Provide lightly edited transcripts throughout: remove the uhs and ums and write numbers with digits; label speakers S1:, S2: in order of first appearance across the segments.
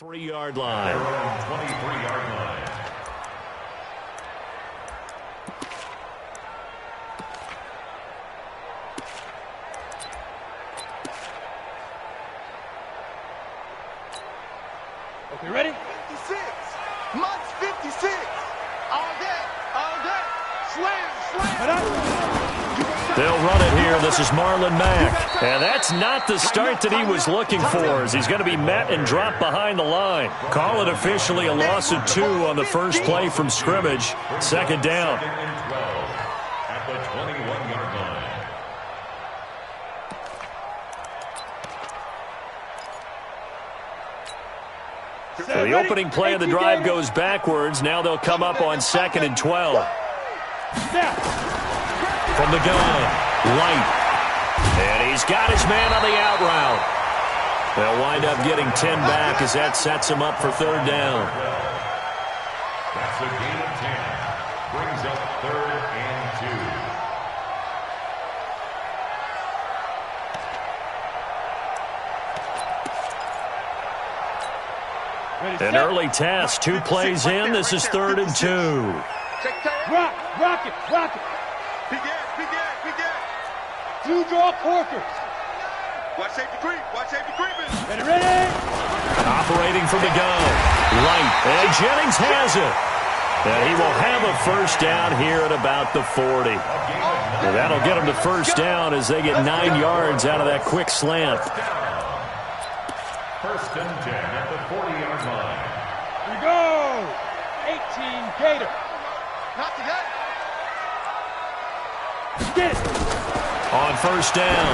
S1: 3-yard line. 23-yard line.
S2: Okay, ready?
S3: 56. Months 56. All day. Slam.
S1: They'll run it here. This is Marlon Mack. And that's not the start that he was looking for, as he's going to be met and dropped behind the line. Call it officially a loss of 2 on the first play from scrimmage. Second down.
S4: At the 21-yard line.
S1: So the opening play of the drive goes backwards. Now they'll come up on 2nd and 12. From the gun, Light. And he's got his man on the out route. They'll wind up getting 10 back as that sets him up for third down.
S4: That's a gain of 10. Brings up 3rd and 2.
S1: An early task, 2 plays in. This is 3rd and 2.
S2: Rock it.
S3: Big ass.
S2: 2 draw quarters.
S3: Watch safety creeping.
S2: Ready?
S1: Operating from the gun, Light. And Jennings has it. And he will have a first down here at about the 40. And that'll get him to first down as they get 9 yards out of that quick slant.
S4: 1st and 10 at the 40-yard line.
S2: Here we go. 18 Gator.
S3: Not today.
S2: Get it.
S1: On first down,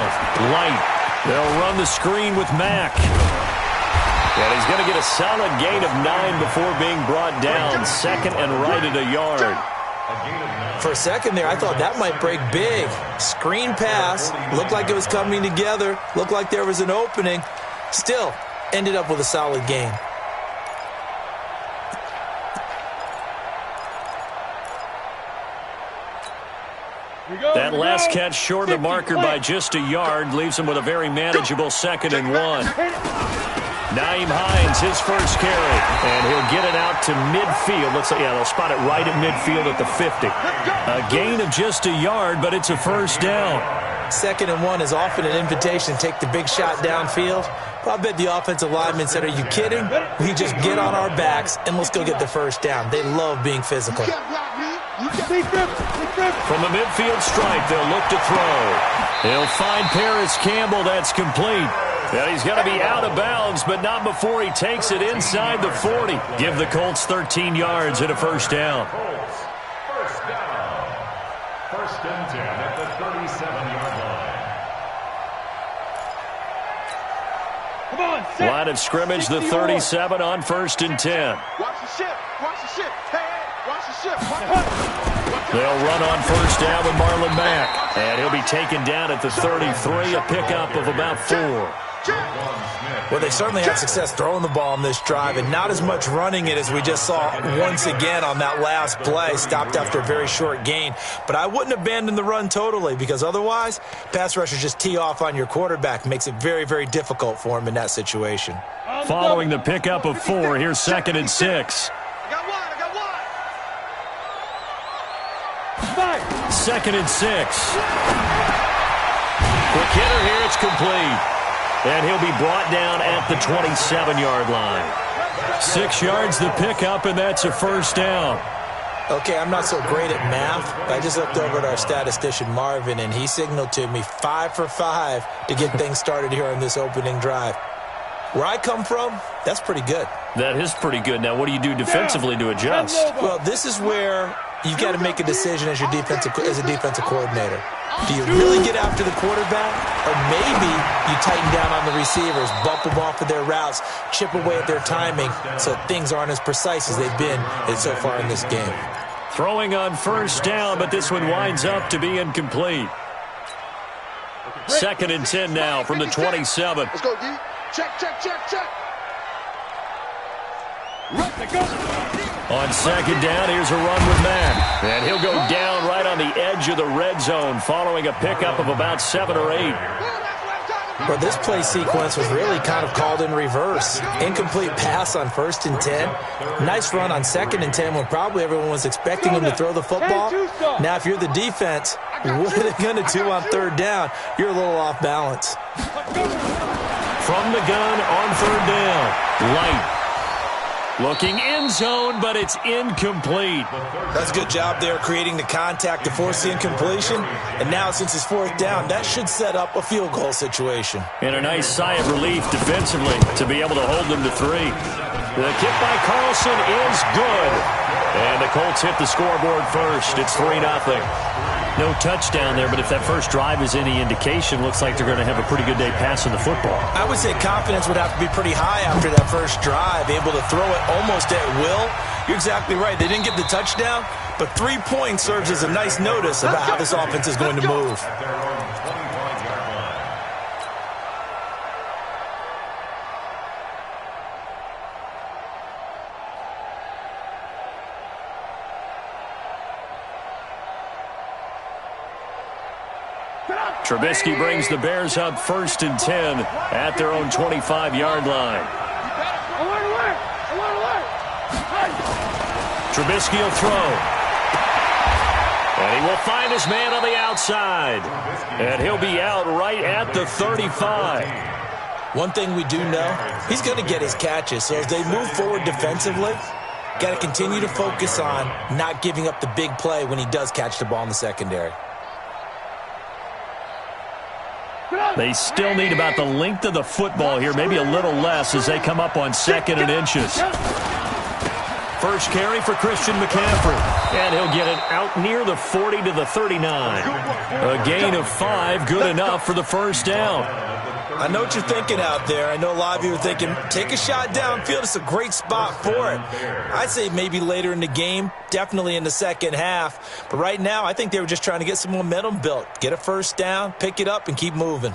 S1: Light. They'll run the screen with Mack. And he's going to get a solid gain of 9 before being brought down. 2nd and right at a yard.
S5: For a second there, I thought that might break big. Screen pass. Looked like it was coming together. Looked like there was an opening. Still, ended up with a solid gain.
S1: That last catch short of the marker by just a yard leaves him with a very manageable 2nd and 1. Naeem Hines, his first carry, and he'll get it out to midfield. They'll spot it right at midfield at the 50. A gain of just a yard, but it's a first down.
S5: 2nd and 1 is often an invitation to take the big shot downfield. But I bet the offensive lineman said, are you kidding? We just get on our backs and let's go get the first down. They love being physical.
S1: From the midfield stripe, they'll look to throw. He'll find Paris Campbell. That's complete. And he's going to be out of bounds, but not before he takes it inside the 40. Give the Colts 13 yards and a first down.
S4: First down. 1st and 10 at the 37-yard line.
S2: Come on, set.
S1: Line of scrimmage, the 37 on 1st and 10.
S3: Watch the ship. Hey, watch the ship.
S1: They'll run on first down with Marlon Mack. And he'll be taken down at the 33, a pickup of about 4.
S5: Well, they certainly had success throwing the ball on this drive, and not as much running it as we just saw once again on that last play. Stopped after a very short gain. But I wouldn't abandon the run totally, because otherwise, pass rushers just tee off on your quarterback. Makes it very, very difficult for him in that situation.
S1: Following the pickup of 4, here's 2nd and 6.
S3: I got one.
S1: 2nd and 6. Quick hitter here, it's complete. And he'll be brought down at the 27-yard line. 6 yards the pickup, and that's a first down.
S5: Okay, I'm not so great at math, but I just looked over at our statistician, Marvin, and he signaled to me 5 for 5 to get things started here on this opening drive. Where I come from, that's pretty good.
S1: That is pretty good. Now, what do you do defensively to adjust?
S5: Well, this is where you've got to make a decision as a defensive coordinator. Do you really get after the quarterback, or maybe you tighten down on the receivers, bump them off of their routes, chip away at their timing so things aren't as precise as they've been so far in this game?
S1: Throwing on first down, but this one winds up to be incomplete. 2nd and 10 now from the 27.
S3: Let's go, D. Check.
S1: On 2nd down, here's a run with Mack. And he'll go down right on the edge of the red zone following a pickup of about 7 or 8.
S5: Well, this play sequence was really kind of called in reverse. Incomplete pass on 1st and 10. Nice run on 2nd and 10 when probably everyone was expecting him to throw the football. Now, if you're the defense, what are they going to do on 3rd down? You're a little off balance.
S1: From the gun on 3rd down. Light. Looking end zone, but it's incomplete.
S5: That's a good job there creating the contact to force the incompletion. And now, since it's 4th down, that should set up a field goal situation.
S1: And a nice sigh of relief defensively to be able to hold them to 3. The kick by Carlson is good. And the Colts hit the scoreboard first. It's 3-0. No touchdown there, but if that first drive is any indication, looks like they're going to have a pretty good day passing the football.
S5: I would say confidence would have to be pretty high after that first drive, able to throw it almost at will. You're exactly right. They didn't get the touchdown, but 3 points serves as a nice notice about how this offense is going to move.
S1: Trubisky brings the Bears up 1st and 10 at their own 25-yard line. Trubisky will throw. And he will find his man on the outside. And he'll be out right at the 35.
S5: One thing we do know, he's going to get his catches. So as they move forward defensively, got to continue to focus on not giving up the big play when he does catch the ball in the secondary.
S1: They still need about the length of the football here, maybe a little less as they come up on 2nd and inches. First carry for Christian McCaffrey, and he'll get it out near the 40 to the 39. A gain of 5, good enough for the first down.
S5: I know what you're thinking out there. I know a lot of you are thinking, take a shot downfield. It's a great spot for it. I'd say maybe later in the game, definitely in the second half. But right now, I think they were just trying to get some momentum built. Get a first down, pick it up, and keep moving.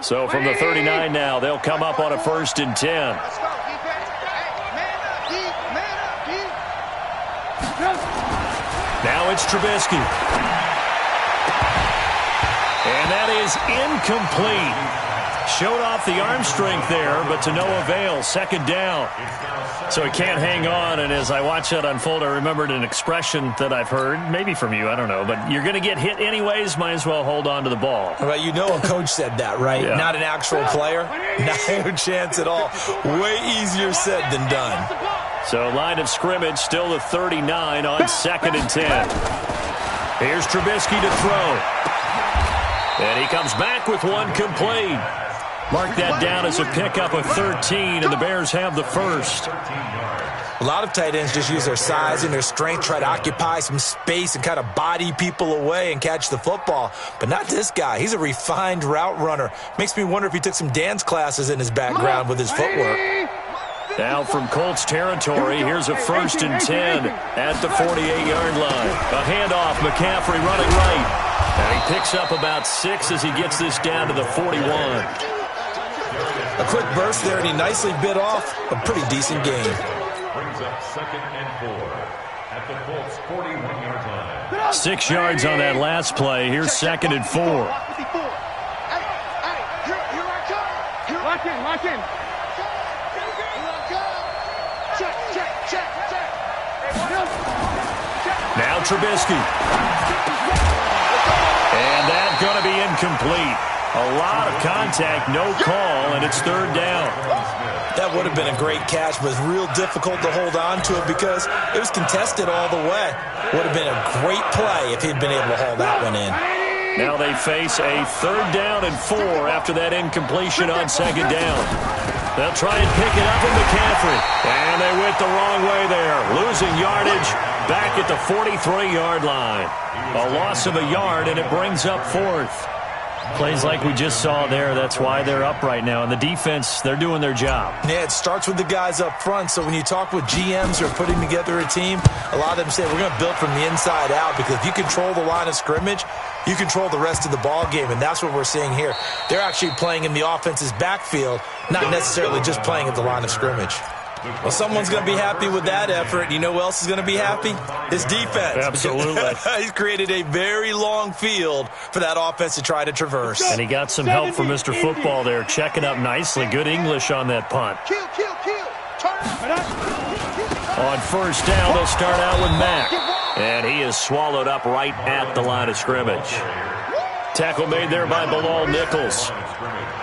S1: So from the 39 now, they'll come up on a 1st and 10. Now it's Trubisky. And that is incomplete. Showed off the arm strength there, but to no avail. 2nd down. So he can't hang on, and as I watch that unfold, I remembered an expression that I've heard, maybe from you, I don't know, but you're going to get hit anyways, might as well hold on to the ball.
S5: Well, you know a coach said that, right?
S1: Yeah.
S5: Not an actual player. No chance at all. Way easier said than done.
S1: So line of scrimmage, still the 39 on 2nd and 10. Here's Trubisky to throw. And he comes back with one complete. Mark that down as a pickup of 13, and the Bears have the first.
S5: A lot of tight ends just use their size and their strength, try to occupy some space and kind of body people away and catch the football. But not this guy. He's a refined route runner. Makes me wonder if he took some dance classes in his background with his footwork.
S1: Now from Colts territory, here's a 1st and 10 at the 48-yard line. A handoff, McCaffrey running right. And he picks up about 6 as he gets this down to the 41.
S5: A quick burst there, and he nicely bit off a pretty decent gain.
S4: Brings up 2nd and 4 at the Colts 41-yard line.
S1: 6 yards on that last play. Here's 2nd and 4.
S2: Lock in, lock in.
S1: Now Trubisky. And that's going to be incomplete. A lot of contact, no call, and it's 3rd down.
S5: That would have been a great catch, but it's real difficult to hold on to it because it was contested all the way. Would have been a great play if he'd been able to haul that one in.
S1: Now they face a 3rd down and 4 after that incompletion on 2nd down. They'll try and pick it up with McCaffrey. And they went the wrong way there. Losing yardage back at the 43-yard line. A loss of a yard, and it brings up 4th. Plays like we just saw there. That's why they're up right now. And the defense, they're doing their job.
S5: Yeah, it starts with the guys up front. So when you talk with GMs who are putting together a team, a lot of them say we're going to build from the inside out because if you control the line of scrimmage, you control the rest of the ball game, and that's what we're seeing here. They're actually playing in the offense's backfield, not necessarily just playing at the line of scrimmage. Well, someone's going to be happy with that effort. You know who else is going to be happy? His defense.
S1: Absolutely.
S5: He's created a very long field for that offense to try to traverse.
S1: And he got some help from Mr. Football there, checking up nicely. Good English on that punt.
S3: Kill, kill, kill. Turn up.
S1: On first down, they'll start out with Mack. And he is swallowed up right at the line of scrimmage. Tackle made there by Bilal Nichols.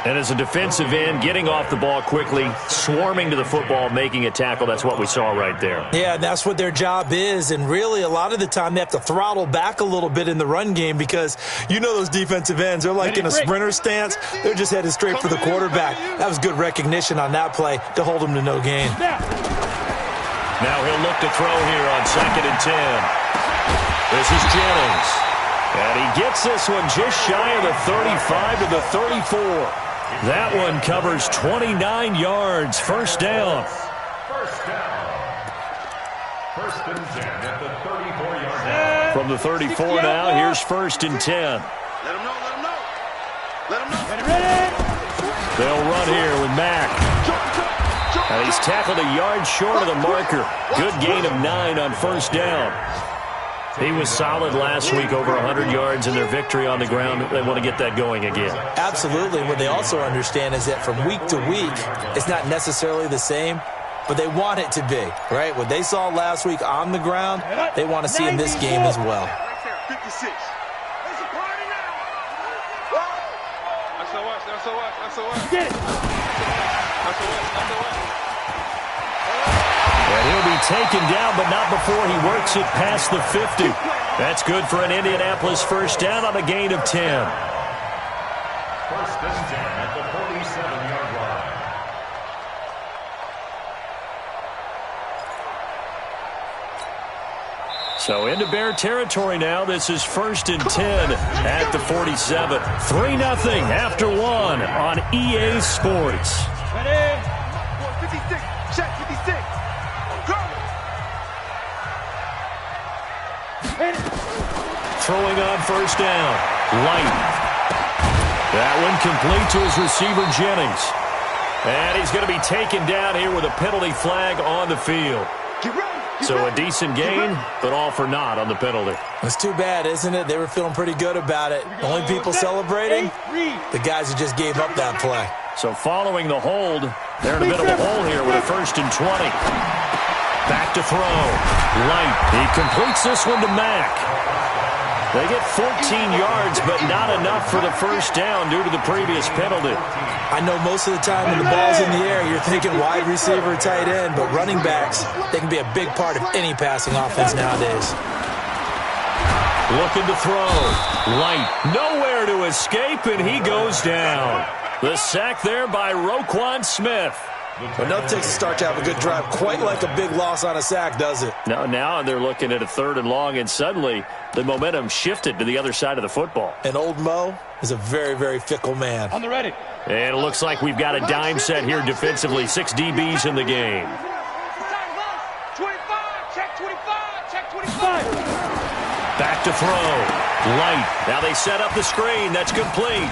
S1: And as a defensive end, getting off the ball quickly, swarming to the football, making a tackle, that's what we saw right there.
S5: Yeah, and that's what their job is. And really, a lot of the time, they have to throttle back a little bit in the run game because you know those defensive ends, they're like in a sprinter stance. They're just headed straight for the quarterback. That was good recognition on that play to hold them to no gain.
S1: Now he'll look to throw here on 2nd and 10. This is Jennings. And he gets this one just shy of the 35 to the 34. That one covers 29 yards. First down.
S4: First down. First and 10 at the 34-yard line.
S1: From the 34 now, here's 1st and 10.
S3: Let him know, let him know. Let him know.
S2: Ready?
S1: They'll run here with Mack. And he's tackled a yard short of the marker. Good gain of 9 on first down. He was solid last week, over 100 yards in their victory on the ground. They want to get that going again.
S5: Absolutely. What they also understand is that from week to week, it's not necessarily the same, but they want it to be, right? What they saw last week on the ground, they want to see in this game as well.
S3: 56. It's a party now. That's so much, that's so much, that's so much.
S2: Get it.
S3: That's so much, that's so much.
S1: And he'll be taken down, but not before he works it past the 50. That's good for an Indianapolis first down on a gain of 10.
S4: First and 10 at the 47-yard line.
S1: So into Bear territory now. This is 1st and 10 at the 47. 3-0 after 1 on EA Sports.
S2: Ready?
S3: 56, check 56. Go!
S1: Throwing on first down. Light. That one complete to his receiver, Jennings. And he's going to be taken down here with a penalty flag on the field.
S3: Get ready.
S1: So a decent gain, but all for naught on the penalty.
S5: It's too bad, isn't it? They were feeling pretty good about it. The only people celebrating, the guys who just gave up that play.
S1: So following the hold, they're in a bit of a hole here with a 1st and 20. Back to throw. Light. He completes this one to Mack. They get 14 yards, but not enough for the first down due to the previous penalty.
S5: I know most of the time when the ball's in the air, you're thinking wide receiver, tight end, but running backs, they can be a big part of any passing offense nowadays.
S1: Looking to throw. Light. Nowhere to escape, and he goes down. The sack there by Roquan Smith.
S5: Enough takes to start to have a good drive. Quite like a big loss on a sack, does it?
S1: Now they're looking at a 3rd and long, and suddenly the momentum shifted to the other side of the football.
S5: And old Mo is a very, very fickle man.
S2: On the ready.
S1: And it looks like we've got a dime set here defensively. 6 DBs in the game.
S3: 25, check 25, check 25.
S1: Back to throw. Light. Now they set up the screen. That's complete.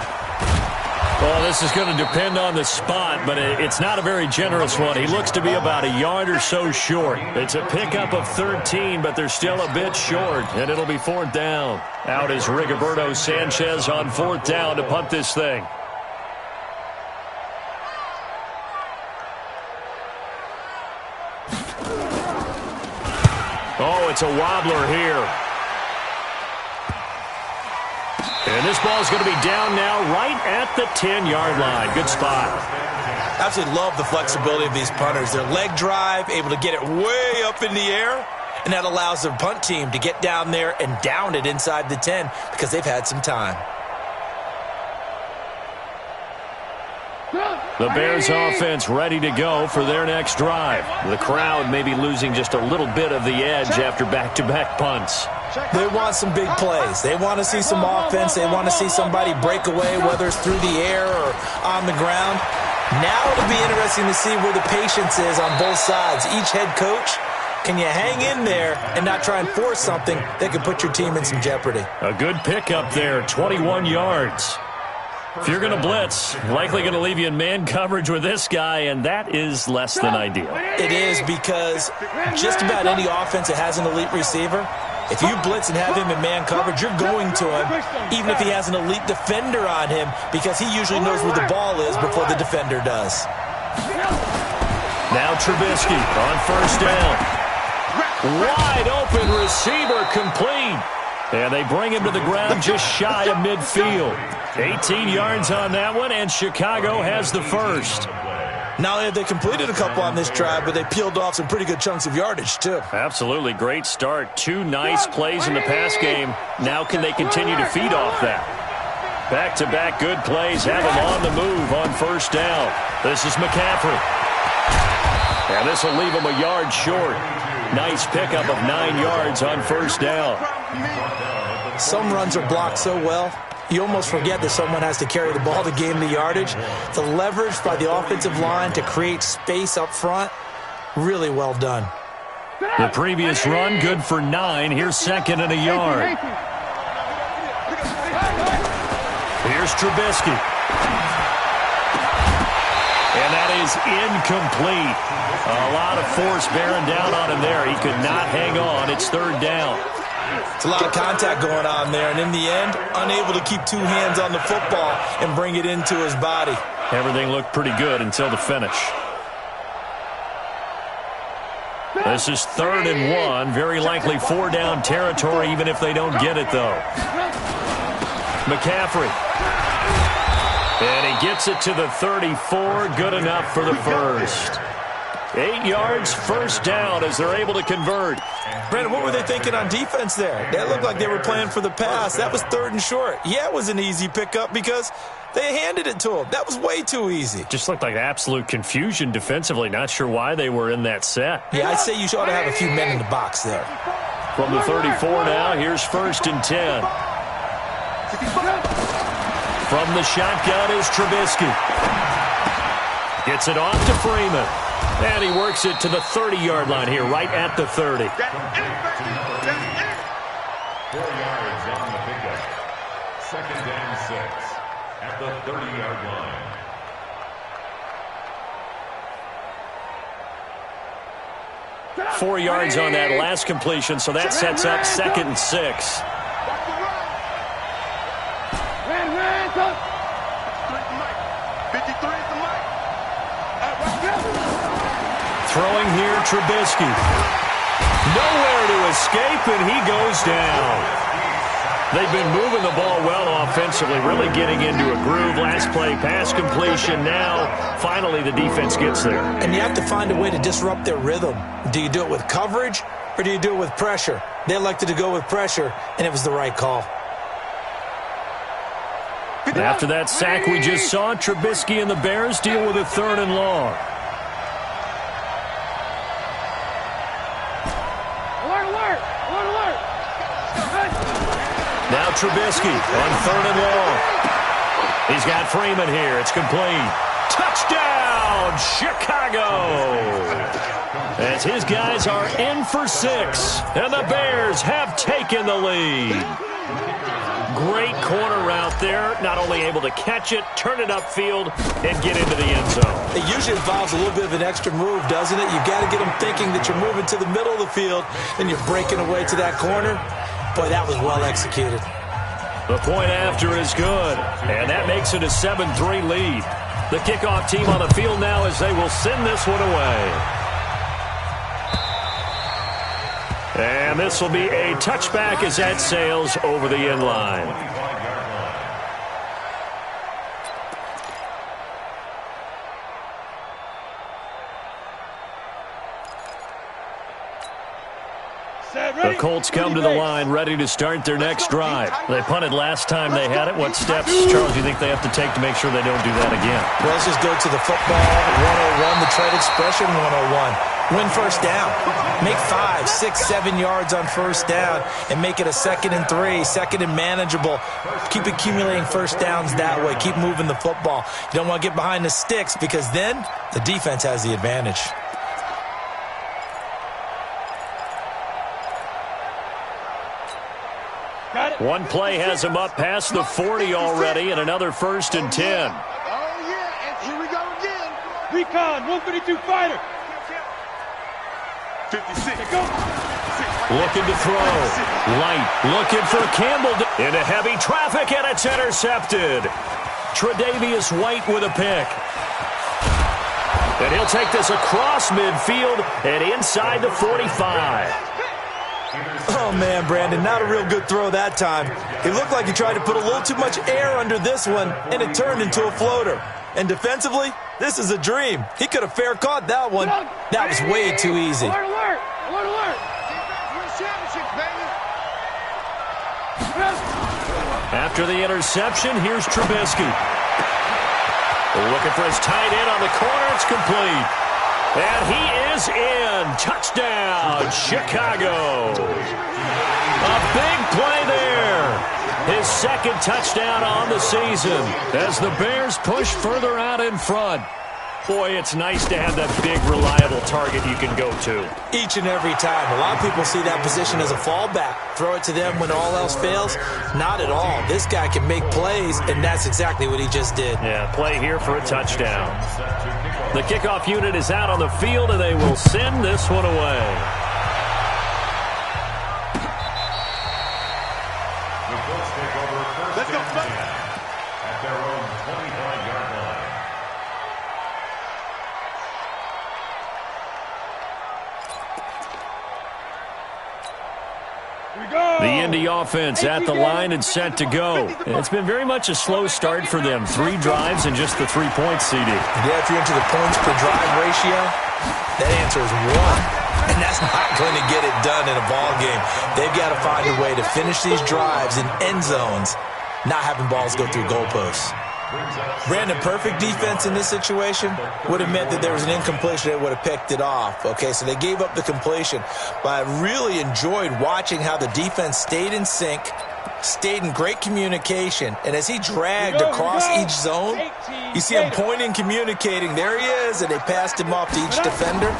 S1: Well, this is going to depend on the spot, but it's not a very generous one. He looks to be about a yard or so short. It's a pickup of 13, but they're still a bit short, and it'll be 4th down. Out is Rigoberto Sanchez on 4th down to punt this thing. Oh, it's a wobbler here. And this ball is going to be down now right at the 10-yard line. Good spot.
S5: Absolutely love the flexibility of these punters. Their leg drive, able to get it way up in the air, and that allows their punt team to get down there and down it inside the 10 because they've had some time.
S1: The Bears offense ready to go for their next drive. The crowd may be losing just a little bit of the edge after back-to-back punts.
S5: They want some big plays. They want to see some offense. They want to see somebody break away, whether it's through the air or on the ground. Now it'll be interesting to see where the patience is on both sides. Each head coach, can you hang in there and not try and force something that could put your team in some jeopardy?
S1: A good pickup there, 21 yards. If you're going to blitz, likely going to leave you in man coverage with this guy, and that is less than ideal.
S5: It is, because just about any offense that has an elite receiver, if you blitz and have him in man coverage, you're going to him, even if he has an elite defender on him, because he usually knows where the ball is before the defender does.
S1: Now Trubisky on first down. Wide open receiver, complete. And they bring him to the ground just shy of midfield. 18 yards on that one, and Chicago has the first.
S5: Not only have they completed a couple on this drive, but they peeled off some pretty good chunks of yardage, too.
S1: Absolutely great start. 2 nice plays in the pass game. Now can they continue to feed off that? Back-to-back good plays have him on the move on first down. This is McCaffrey. And this will leave him a yard short. Nice pickup of 9 yards on first down.
S5: Some runs are blocked so well, you almost forget that someone has to carry the ball to gain the yardage. The leverage by the offensive line to create space up front, really well done.
S1: The previous run, good for 9. Here's second and a yard. Here's Trubisky. And that is incomplete. A lot of force bearing down on him there. He could not hang on. It's third down.
S5: It's a lot of contact going on there, and in the end, unable to keep 2 hands on the football and bring it into his body.
S1: Everything looked pretty good until the finish. This is third and 1. Very likely 4-down territory, even if they don't get it, though. McCaffrey. And he gets it to the 34. Good enough for the first. 8 yards, first down as they're able to convert.
S5: Brandon, what were they thinking on defense there? That looked like they were playing for the pass. That was third and short. Yeah, it was an easy pickup because they handed it to him. That was way too easy.
S1: Just looked like absolute confusion defensively. Not sure why they were in that set.
S5: Yeah, I'd say you ought to have a few men in the box there.
S1: From the 34 now, here's first and 10. From the shotgun is Trubisky. Gets it off to Freeman. And he works it to the 30-yard line here, right at the 30.
S4: 4 yards on the pickup. Second down 6 at the 30-yard line.
S1: 4 yards on that last completion, so that sets up second and 6. Throwing here, Trubisky. Nowhere to escape, and he goes down. They've been moving the ball well offensively, really getting into a groove. Last play, pass completion. Now, finally, the defense gets there.
S5: And you have to find a way to disrupt their rhythm. Do you do it with coverage, or do you do it with pressure? They elected to go with pressure, and it was the right call.
S1: After that sack we just saw, Trubisky and the Bears deal with a third and long. Now Trubisky on third and long. He's got Freeman here. It's complete. Touchdown, Chicago! As his guys are in for 6, and the Bears have taken the lead. Great corner route there. Not only able to catch it, turn it upfield, and get into the end zone.
S5: It usually involves a little bit of an extra move, doesn't it? You've got to get them thinking that you're moving to the middle of the field, and you're breaking away to that corner. Boy, that was well executed.
S1: The point after is good, and that makes it a 7-3 lead. The kickoff team on the field now as they will send this one away. And this will be a touchback as that sails over the end line. The Colts come to the line ready to start their next drive. They punted last time they had it. What steps, Charles, do you think they have to take to make sure they don't do that again?
S5: Well, let's just go to the football 101, the trade expression 101. Win first down. Make 5, 6, 7 yards on first down and make it a 2nd and 3, second and manageable. Keep accumulating first downs that way. Keep moving the football. You don't want to get behind the sticks because then the defense has the advantage.
S2: Got it.
S1: One play has him up past the 40 already, and another 1st and 10.
S3: Oh, yeah, and here we go again.
S2: Recon, 152 fighter.
S3: 56.
S1: Looking to throw. Light looking for Campbell. Into heavy traffic, and it's intercepted. Tre'Davious White with a pick. And he'll take this across midfield and inside the 45.
S5: Oh, man, Brandon, not a real good throw that time. It looked like he tried to put a little too much air under this one, and it turned into a floater. And defensively, this is a dream. He could have fair caught that one. That was way too easy.
S2: Alert, alert, alert, alert.
S1: After the interception, here's Trubisky. Looking for his tight end on the corner. It's complete. And he is in. Touchdown, Chicago. A big play there. His 2nd touchdown on the season as the Bears push further out in front. Boy, it's nice to have that big, reliable target you can go to.
S5: Each and every time. A lot of people see that position as a fallback. Throw it to them when all else fails. Not at all. This guy can make plays, and that's exactly what he just did.
S1: Yeah, play here for a touchdown. The kickoff unit is out on the field, and they will send this one away.
S3: Let's go.
S4: At their own 25-yard line.
S1: The Indy offense at the line and set to go. And it's been very much a slow start for them. 3 drives and just the 3 points, CD.
S5: Yeah, if you're into the points per drive ratio, that answer is 1. And that's not going to get it done in a ball game. They've got to find a way to finish these drives in end zones, not having balls go through goalposts. Brandon, perfect defense in this situation would have meant that there was an incompletion. They would have picked it off. Okay, so they gave up the completion. But I really enjoyed watching how the defense stayed in sync, stayed in great communication. And as he dragged across each zone, you see him pointing, communicating. There he is, and they passed him off to each defender.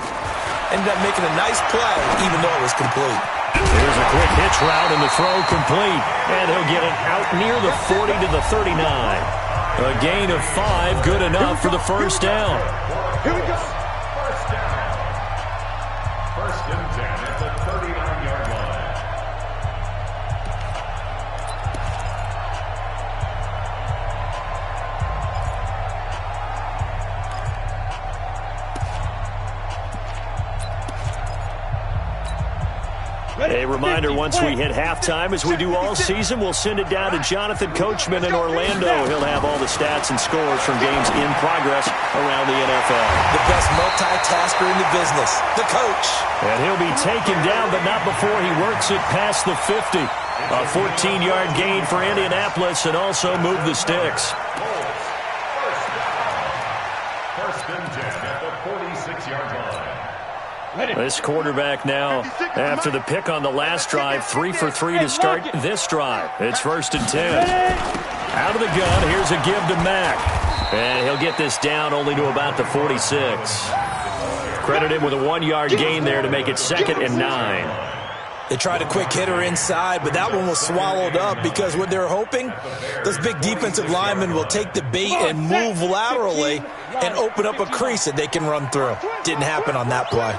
S5: Ended up making a nice play, even though it was complete.
S1: Here's a quick hitch route, and the throw complete. And he'll get it out near the 40 to the 39. A gain of 5, good enough for the 1st down.
S3: Here we go.
S4: First down. 1st and 10 at the 39-yard line.
S1: A reminder, once we hit halftime, as we do all season, we'll send it down to Jonathan Coachman in Orlando. He'll have all the stats and scores from games in progress around the NFL.
S5: The best multitasker in the business, the coach.
S1: And he'll be taken down, but not before he works it past the 50. A 14-yard gain for Indianapolis, and also move the sticks.
S4: First and 10 at the 46-yard line.
S1: This quarterback now, after the pick on the last drive, 3 for 3 to start this drive. It's 1st and 10. Out of the gun, here's a give to Mack. And he'll get this down only to about the 46. Credit him with a 1-yard gain there to make it 2nd and 9.
S5: They tried a quick hitter inside, but that one was swallowed up because what they're hoping, those big defensive linemen will take the bait and move laterally and open up a crease that they can run through. Didn't happen on that play.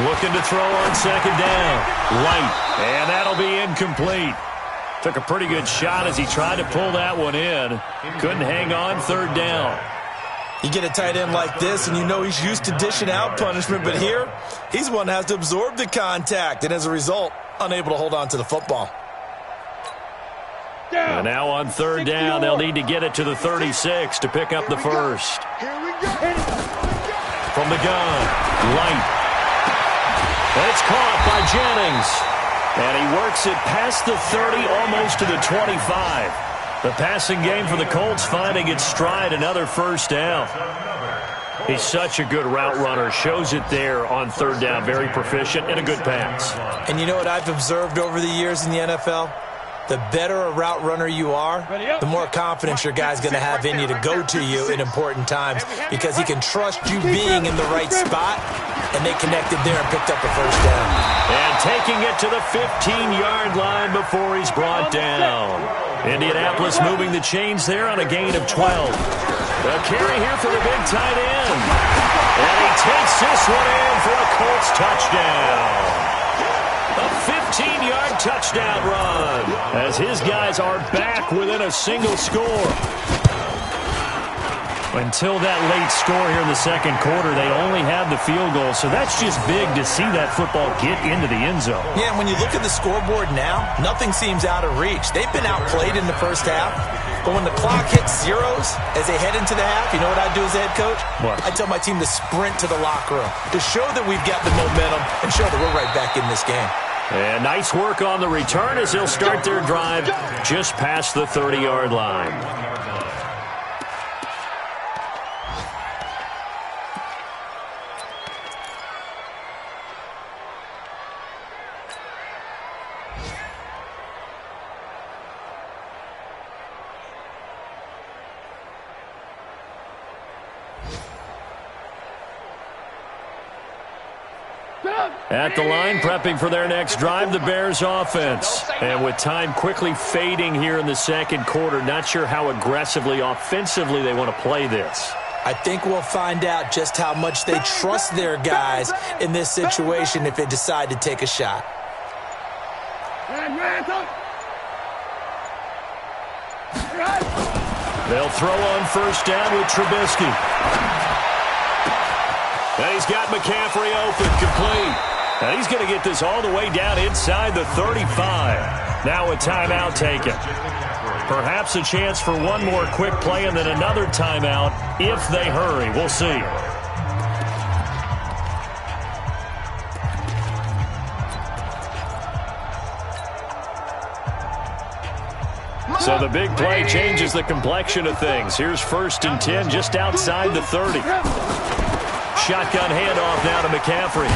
S1: Looking to throw on 2nd down. Light, and that'll be incomplete. Took a pretty good shot as he tried to pull that one in. Couldn't hang on 3rd down.
S5: You get a tight end like this, and you know he's used to dishing out punishment, but here, he's one that has to absorb the contact, and as a result, unable to hold on to the football.
S1: And now on 3rd down, they'll need to get it to the 36 to pick up the 1st.
S3: Here we go.
S1: From the gun, Light. It's caught by Jennings. And he works it past the 30, almost to the 25. The passing game for the Colts finding its stride, another 1st down. He's such a good route runner. Shows it there on 3rd down. Very proficient and a good pass.
S5: And you know what I've observed over the years in the NFL? The better a route runner you are, the more confidence your guy's going to have in you to go to you in important times because he can trust you being in the right spot and they connected there and picked up a first down.
S1: And taking it to the 15-yard line before he's brought down. Indianapolis moving the chains there on a gain of 12. A carry here for the big tight end. And he takes this one in for a Colts touchdown. A 15-yard touchdown run as his guys are back within a single score. Until that late score here in the second quarter, they only had the field goal, so that's just big to see that football get into the end zone.
S5: Yeah, and when you look at the scoreboard now, nothing seems out of reach. They've been outplayed in the first half, but when the clock hits zeros as they head into the half, you know what I do as a head coach?
S1: What?
S5: I tell my team to sprint to the locker room to show that we've got the momentum and show that we're right back in this game.
S1: And nice work on the return as they'll start their drive just past the 30-yard line. At the line, prepping for their next drive, the Bears offense. And with time quickly fading here in the second quarter, not sure how aggressively, offensively they want to play this.
S5: I think we'll find out just how much they trust their guys in this situation if they decide to take a shot.
S1: They'll throw on first down with Trubisky. And he's got McCaffrey open, complete. And he's going to get this all the way down inside the 35. Now a timeout taken. Perhaps a chance for one more quick play and then another timeout if they hurry. We'll see. So the big play changes the complexion of things. Here's 1st and 10 just outside the 30. Shotgun handoff now to McCaffrey.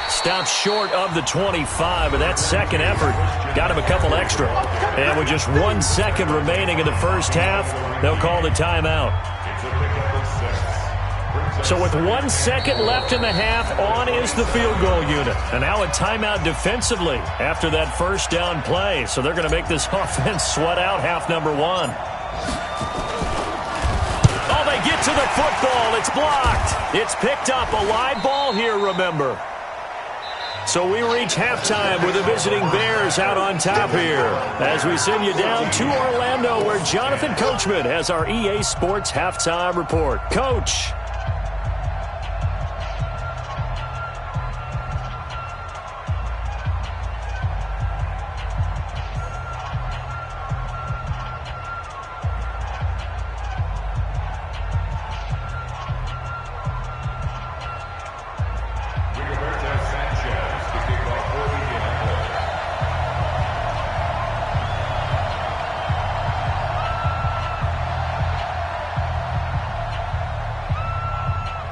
S1: Stops short of the 25, but that second effort got him a couple extra. And with just 1 second remaining in the first half, they'll call the timeout. So with 1 second left in the half, on is the field goal unit. And now a timeout defensively after that first down play. So they're going to make this offense sweat out half number one. Oh, they get to the football. It's blocked. It's picked up. A live ball here, remember. So we reach halftime with the visiting Bears out on top here as we send you down to Orlando where Jonathan Coachman has our EA Sports halftime report. Coach.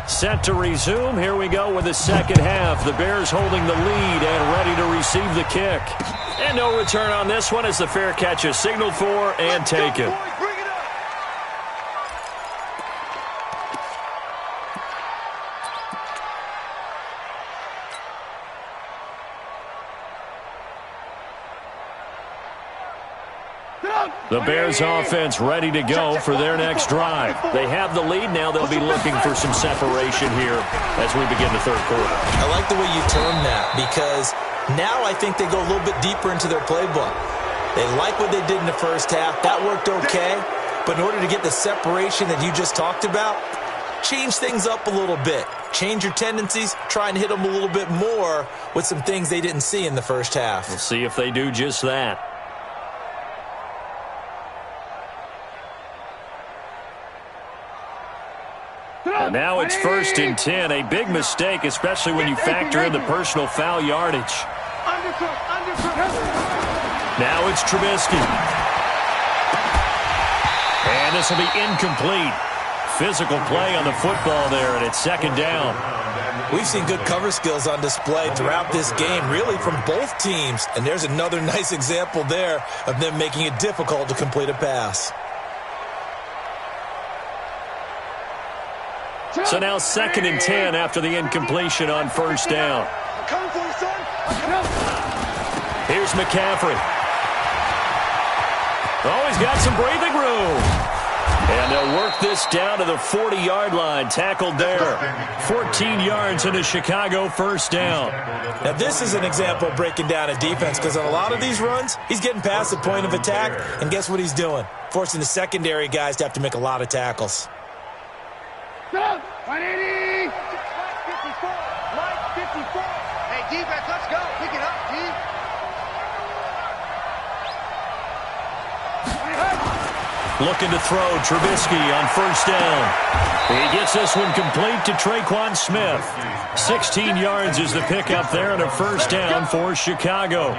S1: Set to resume. Here we go with the second half. The Bears holding the lead and ready to receive the kick. And no return on this one as the fair catch is signaled for and taken. The Bears offense ready to go for their next drive. They have the lead now. They'll be looking for some separation here as we begin the third quarter.
S5: I like the way you term that because now I think they go a little bit deeper into their playbook. They like what they did in the first half. That worked okay. But in order to get the separation that you just talked about, change things up a little bit. Change your tendencies. Try and hit them a little bit more with some things they didn't see in the first half.
S1: We'll see if they do just that. And now it's 1st and 10. A big mistake, especially when you factor in the personal foul yardage. Now it's Trubisky. And this will be incomplete. Physical play on the football there, and it's second down.
S5: We've seen good cover skills on display throughout this game, really from both teams. And there's another nice example there of them making it difficult to complete a pass.
S1: So now 2nd and 10 after the incompletion on first down.
S3: I'm coming for you, son.
S1: Here's McCaffrey. Oh, he's got some breathing room. And they'll work this down to the 40-yard line. Tackled there. 14 yards and a Chicago first down.
S5: Now, this is an example of breaking down a defense because on a lot of these runs, he's getting past the point of attack, and guess what he's doing? Forcing the secondary guys to have to make a lot of tackles.
S3: 180. Line 54. Hey, defense, let's go. Pick it up, D.
S1: Looking to throw, Trubisky on first down. He gets this one complete to Traquan Smith. 16 yards is the pickup there and a first down for Chicago.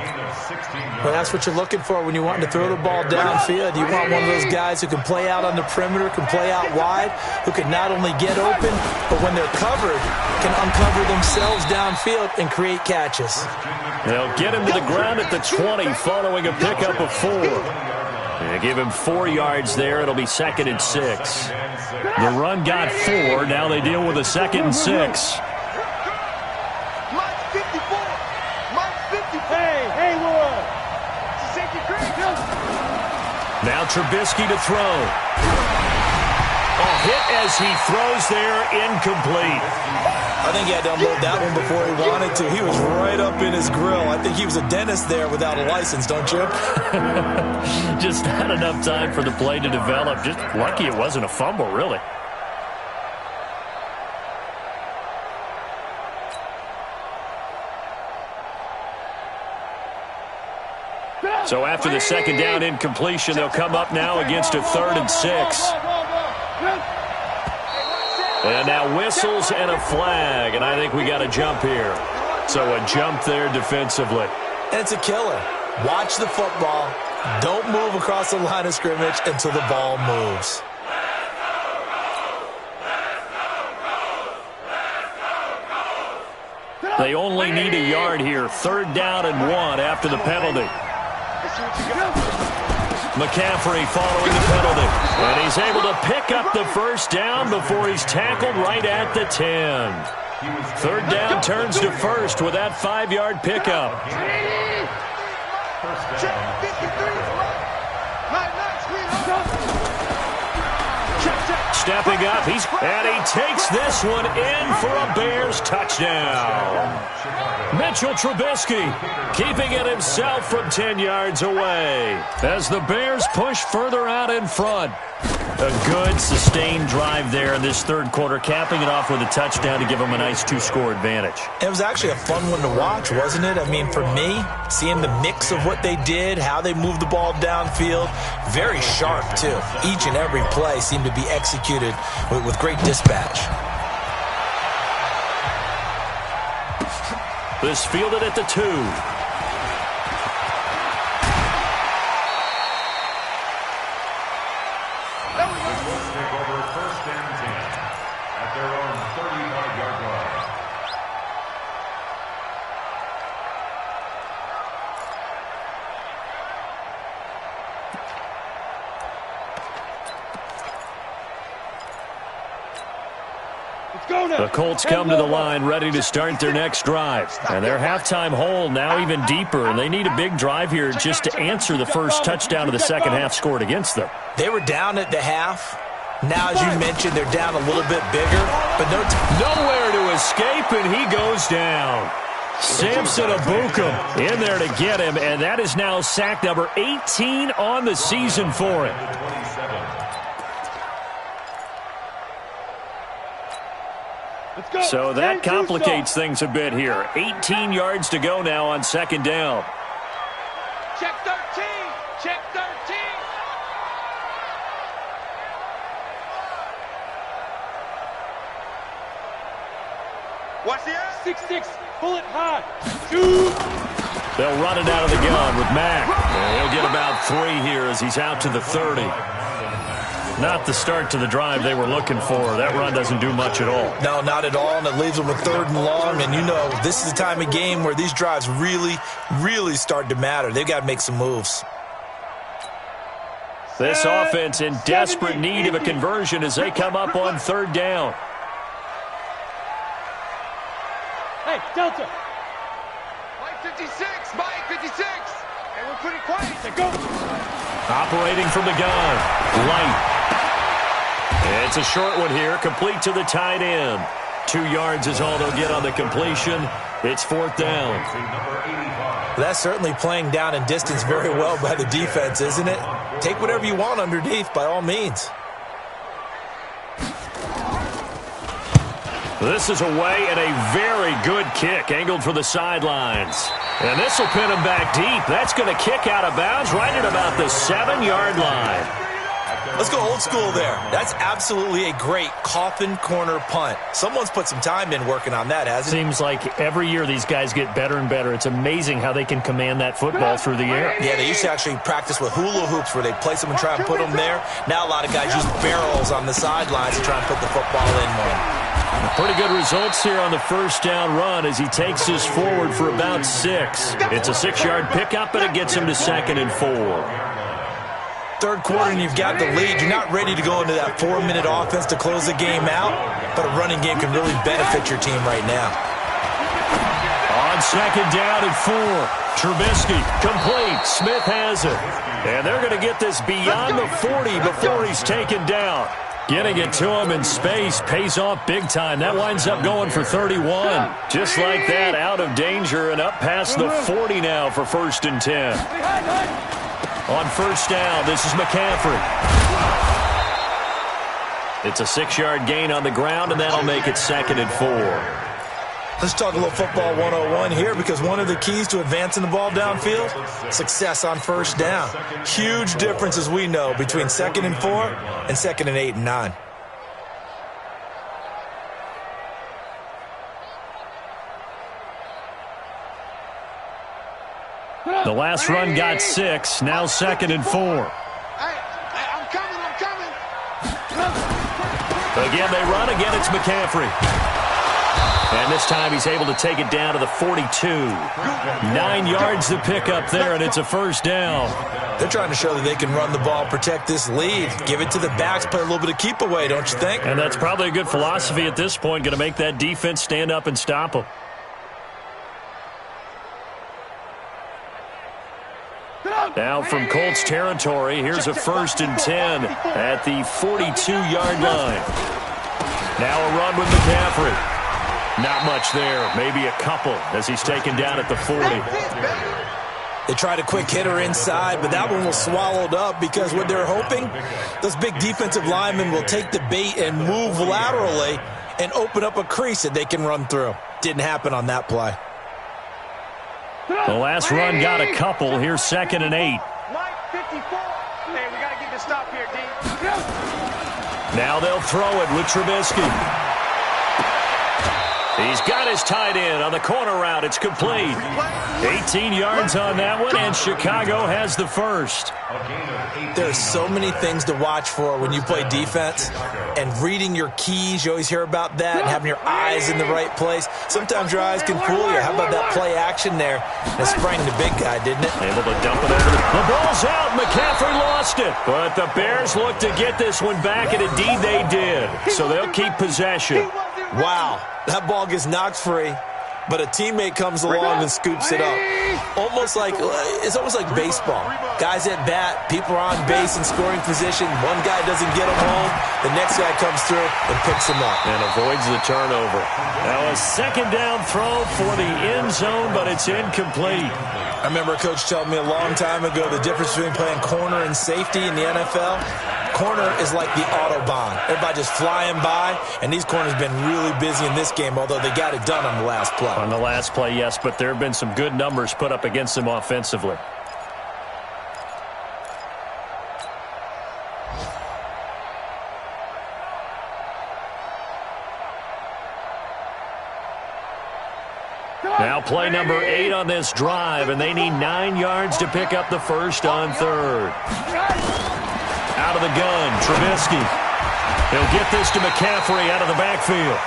S5: Well, that's what you're looking for when you want to throw the ball downfield. You want one of those guys who can play out on the perimeter, can play out wide, who can not only get open, but when they're covered, can uncover themselves downfield and create catches.
S1: They'll get him to the ground at the 20 following a pickup of 4. They give him 4 yards there. It'll be 2nd and 6. The run got 4. Now they deal with a 2nd and 6.
S3: Mike 54. Mike 54. Hey, Will. It's a safety creek.
S1: Now Trubisky to throw. A hit as he throws there, incomplete.
S5: I think he had to unload that one before he wanted to. He was right up in his grill. I think he was a dentist there without a license, don't you?
S1: Just not enough time for the play to develop. Just lucky it wasn't a fumble, really. So after the 2nd down incompletion, they'll come up now against a 3rd and 6. And now whistles and a flag, and I think we got a jump here. So a jump there defensively.
S5: And it's a killer. Watch the football. Don't move across the line of scrimmage until the ball moves.
S1: They only need a yard here. 3rd down and 1 after the penalty. McCaffrey following the penalty. And he's able to pick up the first down before he's tackled right at the 10. 3rd down turns to 1st with that 5-yard pickup. Stepping up, and he takes this one in for a Bears touchdown. Mitchell Trubisky keeping it himself from 10 yards away as the Bears push further out in front. A good, sustained drive there in this 3rd quarter, capping it off with a touchdown to give them a nice 2-score advantage.
S5: It was actually a fun one to watch, wasn't it? I mean, for me, seeing the mix of what they did, how they moved the ball downfield, very sharp, too. Each and every play seemed to be executed with great dispatch.
S1: This fielded at the 2. The Colts come to the line ready to start their next drive. And their halftime hole now even deeper, and they need a big drive here just to answer the first touchdown of the second half scored against them.
S5: They were down at the half. Now, as you mentioned, they're down a little bit bigger, but
S1: nowhere to escape, and he goes down. Samson Abukum in there to get him, and that is now sack number 18 on the season for him. So that complicates things a bit here. 18 yards to go now on 2nd down.
S2: Check 13. Check 13.
S3: Watch the
S2: 6-6. Bullet high. Shoot.
S1: They'll run it out of the gun with Mack. And he'll get about 3 here as he's out to the 30. Not the start to the drive they were looking for. That run doesn't do much at all.
S5: No, not at all, and it leaves them with 3rd and long. And you know, this is the time of game where these drives really, really start to matter. They've got to make some moves.
S1: This offense in desperate need of a conversion as they come up on 3rd down.
S2: Delta.
S3: Mike 56, Mike 56. And we're pretty quiet.
S2: Go.
S1: Operating from the gun. Light. It's a short one here, complete to the tight end. 2 yards is all they'll get on the completion. It's 4th down.
S5: That's certainly playing down and distance very well by the defense, isn't it? Take whatever you want underneath, by all means.
S1: This is away and a very good kick, angled for the sidelines. And this will pin him back deep. That's going to kick out of bounds right at about the 7-yard line.
S5: Let's go old school there. That's absolutely a great coffin corner punt. Someone's put some time in working on that, hasn't it?
S1: Seems like every year these guys get better and better. It's amazing how they can command that football through the air.
S5: Yeah, they used to actually practice with hula hoops where they place them and try and put them there. Now a lot of guys use barrels on the sidelines to try and put the football in one.
S1: Pretty good results here on the first down run as he takes this forward for about 6. It's a 6-yard pickup, and it gets him to 2nd and 4.
S5: Third quarter and you've got the lead. You're not ready to go into that 4-minute offense to close the game out, but a running game can really benefit your team right now.
S1: On 2nd down and 4, Trubisky complete. Smith has it. And they're going to get this beyond the 40 before he's taken down. Getting it to him in space pays off big time. That winds up going for 31. Just like that, out of danger and up past the 40 now for 1st and 10. On 1st down, this is McCaffrey. It's a 6-yard gain on the ground, and that'll make it 2nd and 4.
S5: Let's talk a little football 101 here, because one of the keys to advancing the ball downfield, success on 1st down. Huge difference, as we know, between 2nd and 4 and 2nd and 8 and 9.
S1: The last run got 6, now 2nd and 4.
S3: I'm coming.
S1: Again, they run. Again, it's McCaffrey. And this time he's able to take it down to the 42. 9 yards to pick up there, and it's a 1st down.
S5: They're trying to show that they can run the ball, protect this lead, give it to the backs, play a little bit of keep away, don't you think?
S1: And that's probably a good philosophy at this point, going to make that defense stand up and stop them. Now from Colts territory, here's a 1st and 10 at the 42-yard line. Now a run with McCaffrey. Not much there, maybe a couple as he's taken down at the 40.
S5: They tried a quick hitter inside, but that one was swallowed up because what they're hoping, those big defensive linemen will take the bait and move laterally and open up a crease that they can run through. Didn't happen on that play.
S1: The last run got a couple. Here's 2nd and 8.
S3: Mike 54. Hey, we got to get the stop here, D.
S1: Now they'll throw it with Trubisky. He's got his tight end on the corner route. It's complete. 18 yards on that one, and Chicago has the 1st.
S5: There's so many things to watch for when you play defense, and reading your keys, you always hear about that, and having your eyes in the right place. Sometimes your eyes can fool you. How about that play action there? It sprang the big guy, didn't it?
S1: Able to dump it over. The ball's out. McCaffrey lost it. But the Bears look to get this one back, and indeed they did. So they'll keep possession.
S5: Wow, that ball gets knocked free, but a teammate comes along and scoops it up. It's almost like baseball. Guys at bat, people are on base in scoring position. One guy doesn't get him home. The next guy comes through and picks him up.
S1: And avoids the turnover. Now a 2nd down throw for the end zone, but it's incomplete.
S5: I remember a coach telling me a long time ago the difference between playing corner and safety in the NFL. Corner is like the Autobahn. Everybody just flying by, and these corners have been really busy in this game, although they got it done on the last play.
S1: On the last play, yes, but there have been some good numbers put up against them offensively. Now play number 8 on this drive, and they need 9 yards to pick up the 1st on 3rd. Out of the gun, Trubisky. He'll get this to McCaffrey out of the backfield.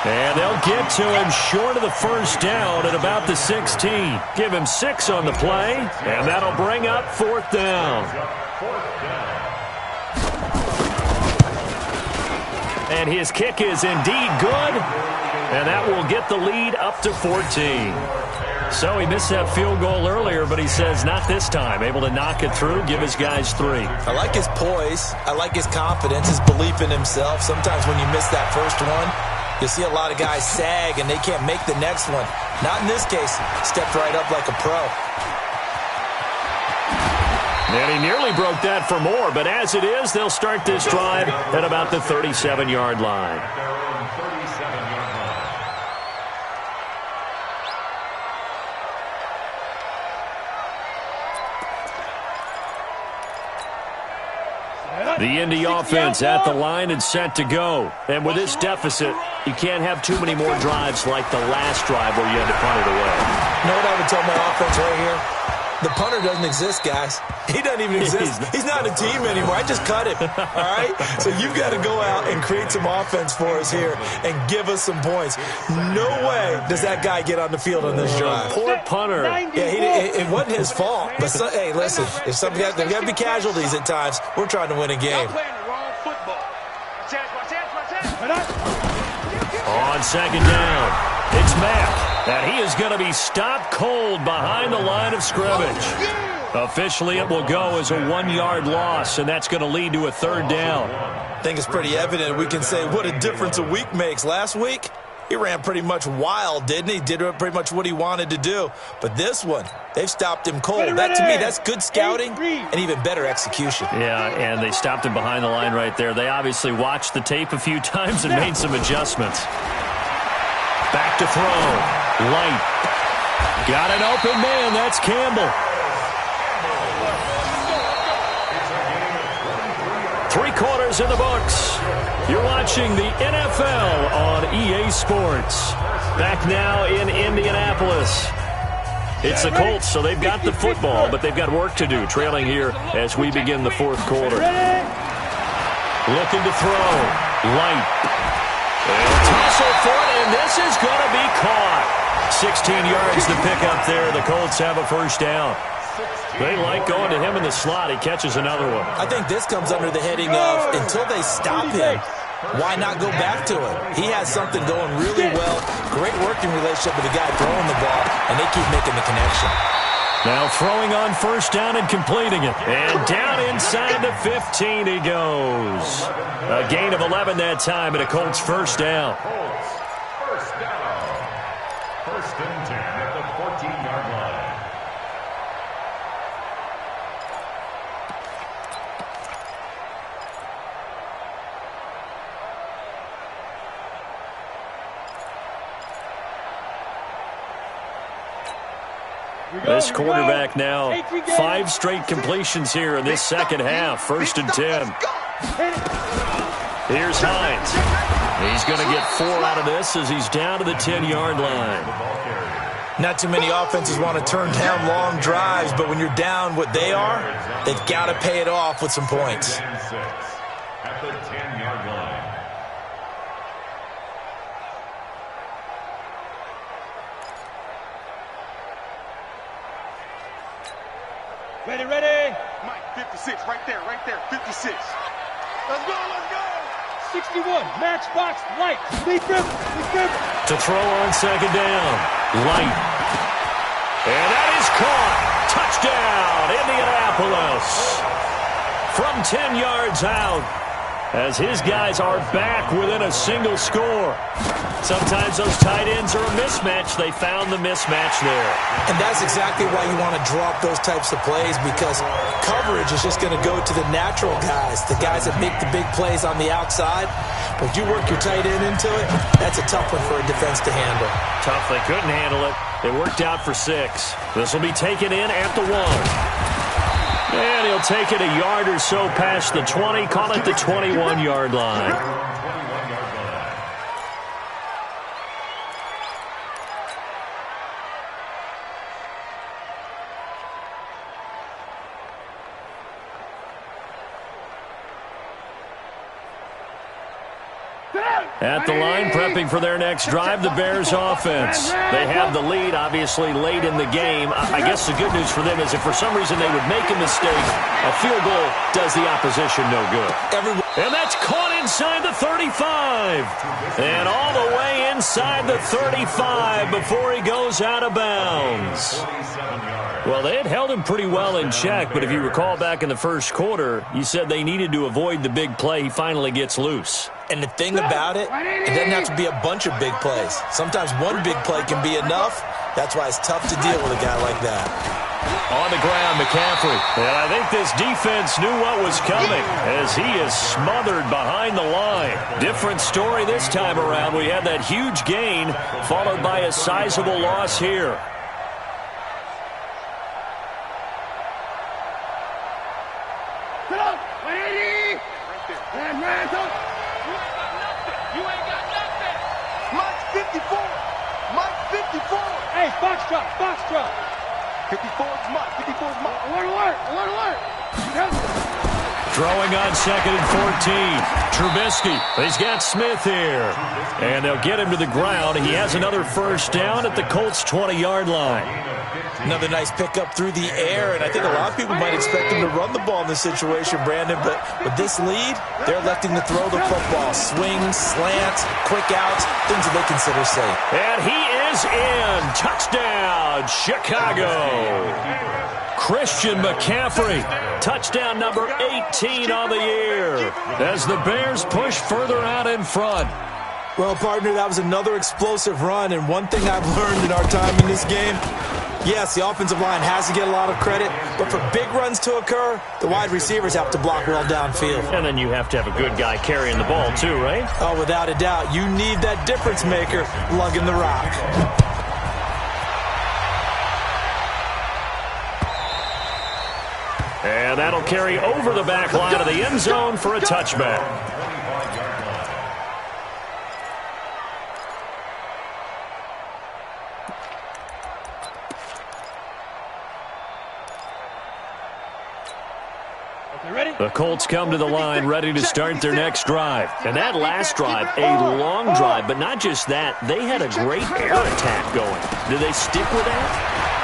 S1: And they'll get to him short of the 1st down at about the 16. Give him 6 on the play, and that'll bring up 4th down. And his kick is indeed good. And that will get the lead up to 14. So he missed that field goal earlier, but he says not this time. Able to knock it through, give his guys 3.
S5: I like his poise. I like his confidence, his belief in himself. Sometimes when you miss that first one, you see a lot of guys sag and they can't make the next one. Not in this case. Stepped right up like a pro.
S1: And he nearly broke that for more, but as it is, they'll start this drive at about the 37-yard line. The Indy offense at the line and set to go. And with this deficit, you can't have too many more drives like the last drive where you had to punt it away.
S5: You know what I would tell my offense right here? The punter doesn't exist, guys. He doesn't even exist. He's not a team anymore. I just cut him, all right? So you've got to go out and create some offense for us here and give us some points. No way does that guy get on the field on this drive.
S1: Poor punter.
S5: Yeah, it wasn't his fault. But, hey, listen, if there's got to be casualties at times, we're trying to win a game.
S1: On second down, it's Mack. And he is going to be stopped cold behind the line of scrimmage. Officially, it will go as a 1-yard loss, and that's going to lead to a 3rd down.
S5: I think it's pretty evident we can say what a difference a week makes. Last week, he ran pretty much wild, didn't he? Did pretty much what he wanted to do. But this one, they've stopped him cold. That, to me, that's good scouting and even better execution.
S1: Yeah, and they stopped him behind the line right there. They obviously watched the tape a few times and made some adjustments. Back to throw. Light. Got an open man. That's Campbell. 3 quarters in the books. You're watching the NFL on EA Sports. Back now in Indianapolis. It's the Colts, so they've got the football, but they've got work to do, trailing here as we begin the 4th quarter. Looking to throw. Light. And tussle for it, and this is going to be caught. 16 yards to pick up there. The Colts have a 1st down. They like going to him in the slot. He catches another one.
S5: I think this comes under the heading of until they stop him, why not go back to him? He has something going really well. Great working relationship with the guy throwing the ball, and they keep making the connection.
S1: Now throwing on 1st down and completing it. And down inside the 15 he goes. A gain of 11 that time, and a Colts 1st down.
S4: First down. 1st and 10 at the 14-yard line.
S1: This quarterback now, 5 straight completions here in this second half. 1st and 10. Here's Hines. He's going to get 4 out of this as he's down to the 10-yard line.
S5: Not too many offenses want to turn down long drives, but when you're down what they are, they've got to pay it off with some points.
S4: At the 10-yard line.
S3: Ready. Mike, 56, right there, 56. Let's go. 61, matchbox, Light. Leap him.
S1: To throw on second down. Light. And that is caught. Touchdown, Indianapolis. From 10 yards out, as his guys are back within a single score. Sometimes those tight ends are a mismatch. They found the mismatch there.
S5: And that's exactly why you want to drop those types of plays, because coverage is just going to go to the natural guys, the guys that make the big plays on the outside. But if you work your tight end into it, that's a tough one for a defense to handle.
S1: Tough. They couldn't handle it. It worked out for 6. This will be taken in at the 1. And he'll take it a yard or so past the 20, call it the 21-yard line. At the line, prepping for their next drive, the Bears offense. They have the lead, obviously, late in the game. I guess the good news for them is if for some reason they would make a mistake, a field goal does the opposition no good. And that's caught inside the 35. And all the way inside the 35 before he goes out of bounds. Well, they had held him pretty well in check, but if you recall back in the first quarter, you said they needed to avoid the big play. He finally gets loose.
S5: And the thing about it, it doesn't have to be a bunch of big plays. Sometimes one big play can be enough. That's why it's tough to deal with a guy like that.
S1: On the ground, McCaffrey. And I think this defense knew what was coming as he is smothered behind the line. Different story this time around. We had that huge gain followed by a sizable loss here.
S2: Hey, box drop, box drop.
S3: 54's Mike, 54's Mike.
S2: Alert, alert, alert, alert.
S1: Throwing on 2nd and 14. Trubisky. He's got Smith here. And they'll get him to the ground. He has another first down at the Colts' 20-yard line.
S5: Another nice pickup through the air, and I think a lot of people might expect him to run the ball in this situation, Brandon, but with this lead, they're electing to throw the football. Swings, slants, quick outs, things that they consider safe.
S1: And he is in. Touchdown, Chicago. Christian McCaffrey, touchdown number 18 on the year as the Bears push further out in front.
S5: Well, partner, that was another explosive run, and one thing I've learned in our time in this game, yes, the offensive line has to get a lot of credit, but for big runs to occur, the wide receivers have to block well downfield.
S1: And then you have to have a good guy carrying the ball too, right?
S5: Oh, without a doubt. You need that difference maker lugging the rock.
S1: And that'll carry over the back line of the end zone for a touchback. The Colts come to the line ready to start their next drive. And that last drive, a long drive, but not just that. They had a great air attack going. Do they stick with that?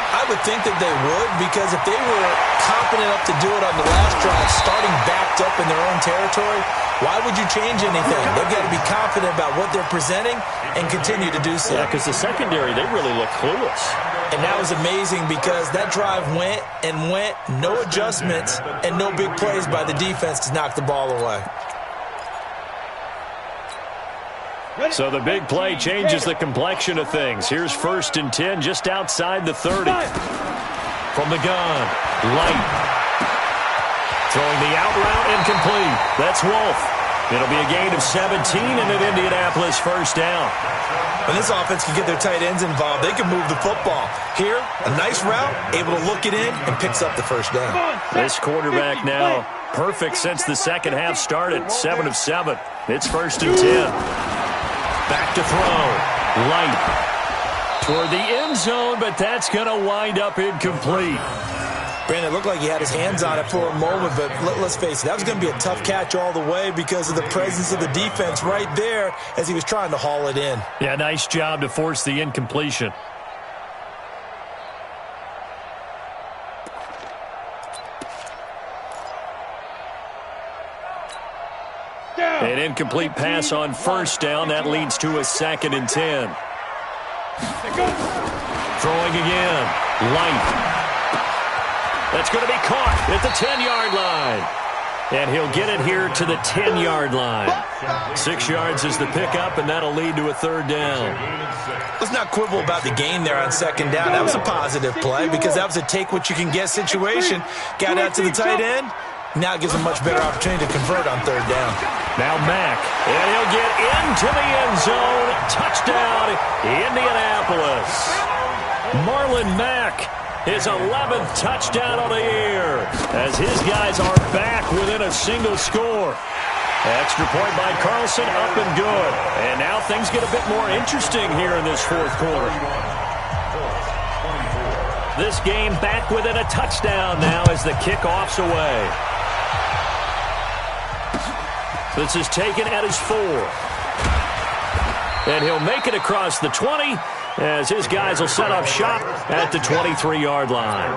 S5: I would think that they would, because if they were confident enough to do it on the last drive, starting backed up in their own territory, why would you change anything? They've got to be confident about what they're presenting and continue to do so.
S1: Yeah, because the secondary, they really look clueless.
S5: And that was amazing because that drive went and went, no adjustments, and no big plays by the defense to knock the ball away.
S1: So the big play changes the complexion of things. Here's 1st and 10 just outside the 30. From the gun, Light. Throwing the out route incomplete. That's Wolf. It'll be a gain of 17 and an Indianapolis first down.
S5: When this offense can get their tight ends involved, they can move the football. Here, a nice route, able to look it in, and picks up the first down.
S1: This quarterback now perfect since the second half started. 7 of 7. It's 1st and 10. Back to throw. Light. Toward the end zone, but that's going to wind up incomplete.
S5: Brandon, it looked like he had his hands on it for a moment, but let's face it, that was going to be a tough catch all the way because of the presence of the defense right there as he was trying to haul it in.
S1: Yeah, nice job to force the incompletion. An incomplete pass on first down. That leads to a 2nd and 10. Throwing again. Light. That's going to be caught at the 10-yard line. And he'll get it here to the 10-yard line. 6 yards is the pickup, and that'll lead to a 3rd down.
S5: Let's not quibble about the gain there on 2nd down. That was a positive play because that was a take-what-you-can-get situation. Got out to the tight end. Now it gives him a much better opportunity to convert on 3rd down.
S1: Now Mack, and he'll get into the end zone. Touchdown, Indianapolis. Marlon Mack, his 11th touchdown of the year, as his guys are back within a single score. Extra point by Carlson, up and good. And now things get a bit more interesting here in this 4th quarter. This game back within a touchdown now as the kickoff's away. This is taken at his 4. And he'll make it across the 20 as his guys will set up shop at the 23-yard line.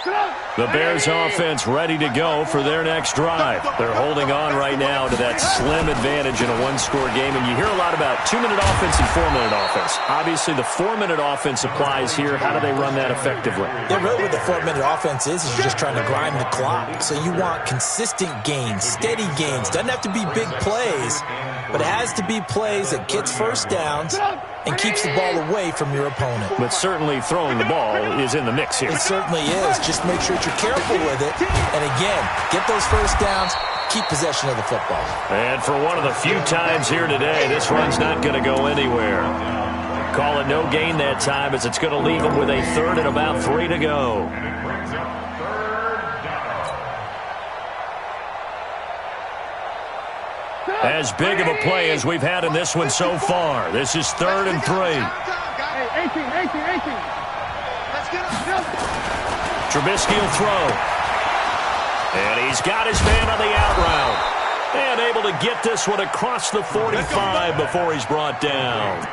S1: The Bears offense ready to go for their next drive. They're holding on right now to that slim advantage in a one-score game. And you hear a lot about 2-minute offense and 4-minute offense. Obviously, the 4-minute offense applies here. How do they run that effectively?
S5: Yeah, really what the 4-minute offense is you're just trying to grind the clock. So you want consistent gains, steady gains. Doesn't have to be big plays, but it has to be plays that gets first downs and keeps the ball away from your opponent.
S1: But certainly throwing the ball is in the mix here.
S5: It certainly is. Just make sure that you're careful with it. And again, get those first downs, keep possession of the football.
S1: And for one of the few times here today, this run's not going to go anywhere. Call it no gain that time as it's going to leave them with a third and about 3 to go. As big of a play as we've had in this one so far. This is 3rd and 3.
S2: Hey, 18. Let's get up.
S1: Trubisky will throw. And he's got his man on the out route. And able to get this one across the 45 before he's brought down.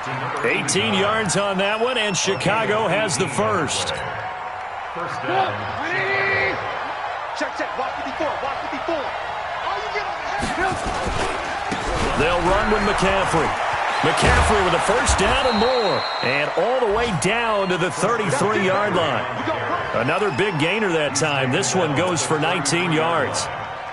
S1: 18 yards on that one, and Chicago has the first.
S4: First down.
S3: Check. Walk 54. Oh, you get on the head.
S1: They'll run with McCaffrey. McCaffrey with a first down and more. And all the way down to the 33-yard line. Another big gainer that time. This one goes for 19 yards.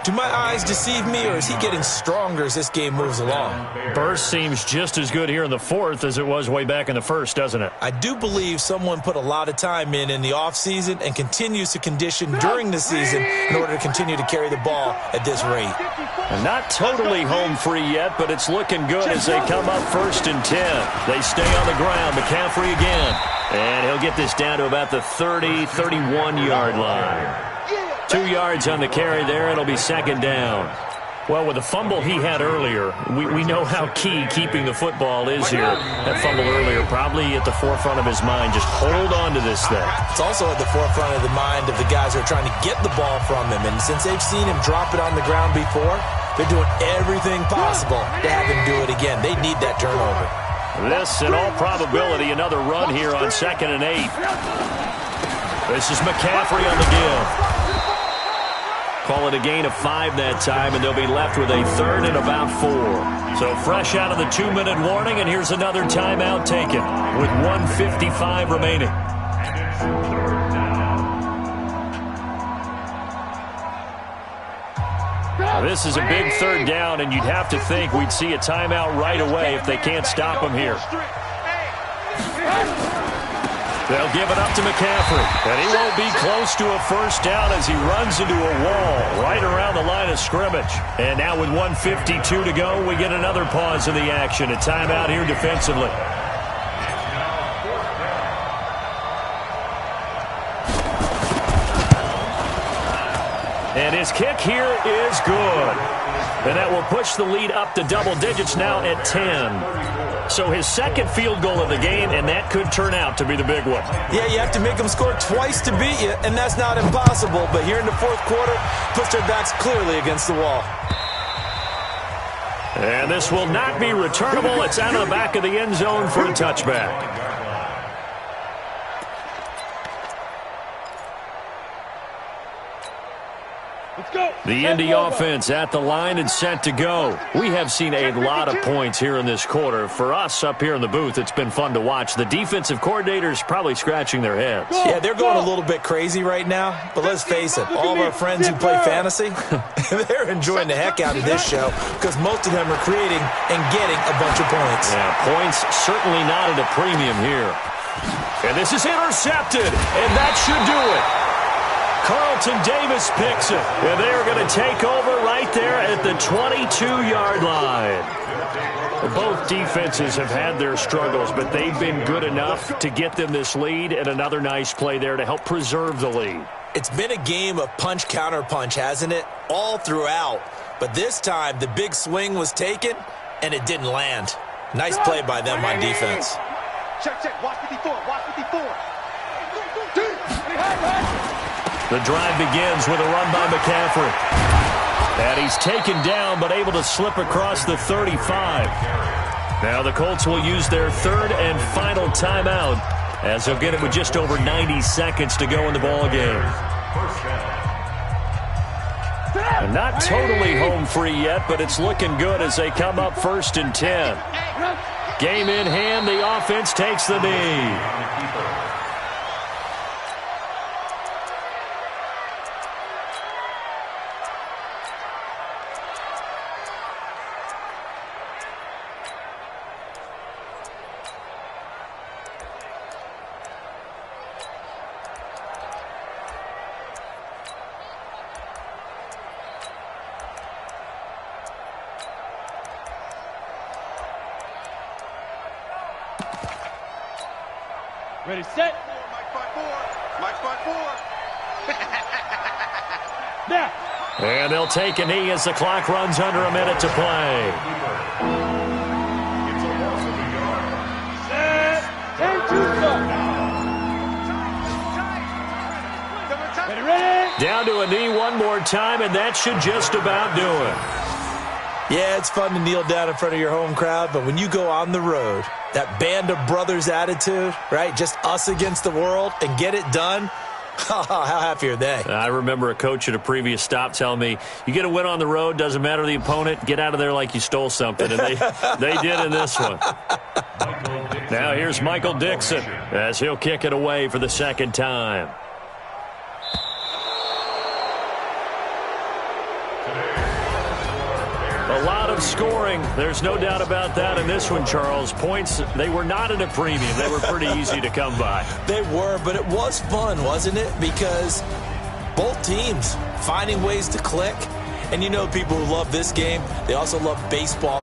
S5: Do my eyes deceive me, or is he getting stronger as this game moves along?
S1: Burst seems just as good here in the fourth as it was way back in the first, doesn't it?
S5: I do believe someone put a lot of time in the offseason and continues to condition during the season in order to continue to carry the ball at this rate.
S1: And not totally home free yet, but it's looking good as they come up 1st and 10. They stay on the ground. McCaffrey again. And he'll get this down to about the 30, 31-yard line. 2 yards on the carry there. It'll be 2nd down. Well, with the fumble he had earlier, we know how key keeping the football is here. That fumble earlier probably at the forefront of his mind. Just hold on to this thing.
S5: It's also at the forefront of the mind of the guys who are trying to get the ball from him. And since they've seen him drop it on the ground before, they're doing everything possible to have him do it again. They need that turnover.
S1: This, in all probability, another run here on 2nd and 8. This is McCaffrey on the give. Call it a gain of 5 that time, and they'll be left with a 3rd and about 4. So fresh out of the 2-minute warning, and here's another timeout taken with 1:55 remaining. Now, this is a big 3rd down, and you'd have to think we'd see a timeout right away if they can't stop him here. They'll give it up to McCaffrey, and he won't be close to a first down as he runs into a wall right around the line of scrimmage. And now with 1:52 to go, we get another pause in the action. A timeout here defensively. And his kick here is good. And that will push the lead up to double digits now at 10. So his 2nd field goal of the game, and that could turn out to be the big one.
S5: Yeah, you have to make them score twice to beat you, and that's not impossible. But here in the 4th quarter, puts their backs clearly against the wall.
S1: And this will not be returnable. It's out of the back of the end zone for a touchback. The Indy offense at the line and set to go. We have seen a lot of points here in this quarter. For us up here in the booth, it's been fun to watch. The defensive coordinators probably scratching their heads.
S5: Yeah, they're going a little bit crazy right now. But let's face it, all of our friends who play fantasy, they're enjoying the heck out of this show because most of them are creating and getting a bunch of points.
S1: Yeah, points certainly not at a premium here. And this is intercepted, and that should do it. Carlton Davis picks it, and they are going to take over right there at the 22-yard line. Both defenses have had their struggles, but they've been good enough to get them this lead, and another nice play there to help preserve the lead.
S5: It's been a game of punch-counter-punch, hasn't it? All throughout. But this time, the big swing was taken, and it didn't land. Nice play by them on defense.
S3: Check. Watch 54.
S1: The drive begins with a run by McCaffrey. And he's taken down, but able to slip across the 35. Now the Colts will use their 3rd and final timeout as they'll get it with just over 90 seconds to go in the ball game.
S4: First down.
S1: And not totally home free yet, but it's looking good as they come up 1st and 10. Game in hand, the offense takes the knee.
S2: Ready, set.
S3: Mike 5-4.
S2: Now.
S1: And they'll take a knee as the clock runs under a minute to play.
S4: It's a loss of a yard.
S2: Set. 10-2 Ready, ready.
S1: Down to a knee one more time, and that should just about do it.
S5: Yeah, it's fun to kneel down in front of your home crowd, but when you go on the road, that band of brothers attitude, right, just us against the world, and get it done, how happy are they?
S1: I remember a coach at a previous stop telling me, you get a win on the road, doesn't matter the opponent, get out of there like you stole something, and they did in this one. Now here's Michael Dixon as he'll kick it away for the second time. A lot of scoring. There's no doubt about that in this one, Charles. Points, they were not at a premium. They were pretty easy to come by.
S5: They were, but it was fun, wasn't it? Because both teams finding ways to click. And you know people who love this game, they also love baseball.